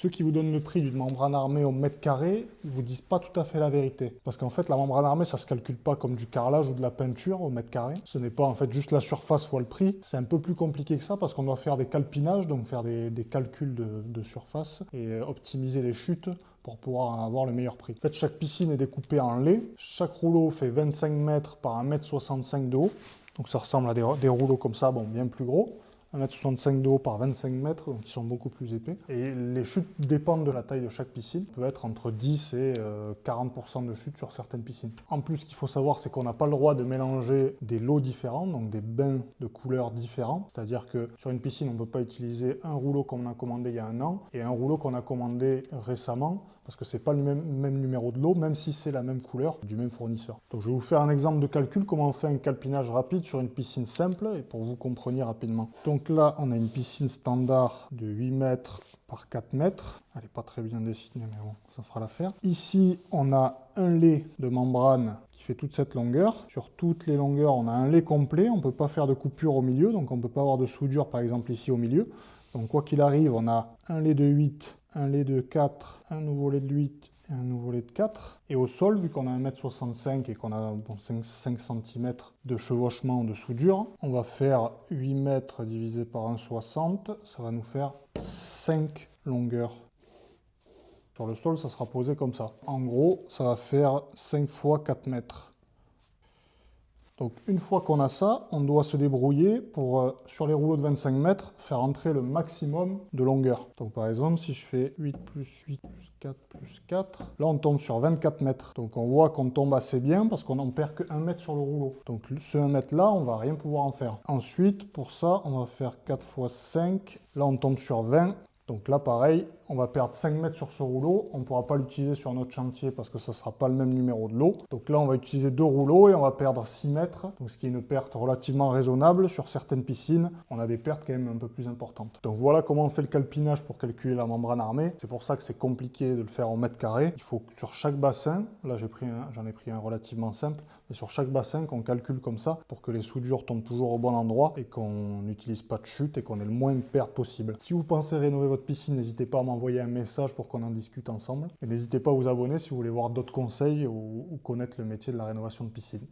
Ceux qui vous donnent le prix d'une membrane armée au mètre carré, ils vous disent pas tout à fait la vérité. Parce qu'en fait, la membrane armée, ça se calcule pas comme du carrelage ou de la peinture au mètre carré. Ce n'est pas en fait juste la surface fois le prix. C'est un peu plus compliqué que ça parce qu'on doit faire des calpinages, donc faire des calculs de surface et optimiser les chutes pour pouvoir avoir le meilleur prix. En fait, chaque piscine est découpée en lait. Chaque rouleau fait 25 mètres par 1,65 m de haut. Donc ça ressemble à des rouleaux comme ça, bon, bien plus gros. 1,65 m de haut par 25 mètres, donc ils sont beaucoup plus épais. Et les chutes dépendent de la taille de chaque piscine. Ça peut être entre 10 et 40% de chutes sur certaines piscines. En plus, ce qu'il faut savoir, c'est qu'on n'a pas le droit de mélanger des lots différents, donc des bains de couleurs différents. C'est-à-dire que sur une piscine, on ne peut pas utiliser un rouleau qu'on a commandé il y a un an et un rouleau qu'on a commandé récemment, parce que c'est pas le même numéro de lot, même si c'est la même couleur du même fournisseur. Donc je vais vous faire un exemple de calcul, comment on fait un calpinage rapide sur une piscine simple, et pour que vous compreniez rapidement. Donc là, on a une piscine standard de 8 mètres par 4 mètres. Elle n'est pas très bien dessinée, mais bon, ça fera l'affaire. Ici, on a un lait de membrane qui fait toute cette longueur. Sur toutes les longueurs, on a un lait complet. On ne peut pas faire de coupure au milieu, donc on ne peut pas avoir de soudure, par exemple, ici au milieu. Donc quoi qu'il arrive, on a un lait de 8, un lait de 4, un nouveau lait de 8 et un nouveau lait de 4. Et au sol, vu qu'on a 1,65 m et qu'on a 5 cm de chevauchement de soudure, on va faire 8 mètres divisé par 1,60, ça va nous faire 5 longueurs. Sur le sol, ça sera posé comme ça. En gros, ça va faire 5 fois 4 mètres. Donc une fois qu'on a ça, on doit se débrouiller pour, sur les rouleaux de 25 mètres, faire entrer le maximum de longueur. Donc par exemple, si je fais 8 plus 8 plus 4 plus 4, là on tombe sur 24 mètres. Donc on voit qu'on tombe assez bien parce qu'on n'en perd que 1 mètre sur le rouleau. Donc ce 1 mètre là, on va rien pouvoir en faire. Ensuite, pour ça, on va faire 4 fois 5. Là on tombe sur 20. Donc là, pareil, on va perdre 5 mètres sur ce rouleau. On ne pourra pas l'utiliser sur notre chantier parce que ça ne sera pas le même numéro de lot. Donc là, on va utiliser 2 rouleaux et on va perdre 6 mètres. Donc ce qui est une perte relativement raisonnable. Sur certaines piscines, on a des pertes quand même un peu plus importantes. Donc voilà comment on fait le calpinage pour calculer la membrane armée. C'est pour ça que c'est compliqué de le faire en mètre carré. Il faut que sur chaque bassin, là j'en ai pris un relativement simple, mais sur chaque bassin qu'on calcule comme ça pour que les soudures tombent toujours au bon endroit et qu'on n'utilise pas de chute et qu'on ait le moins de pertes possible. Si vous pensez rénover votre piscine, n'hésitez pas à m'envoyer un message pour qu'on en discute ensemble. Et n'hésitez pas à vous abonner si vous voulez voir d'autres conseils ou connaître le métier de la rénovation de piscine.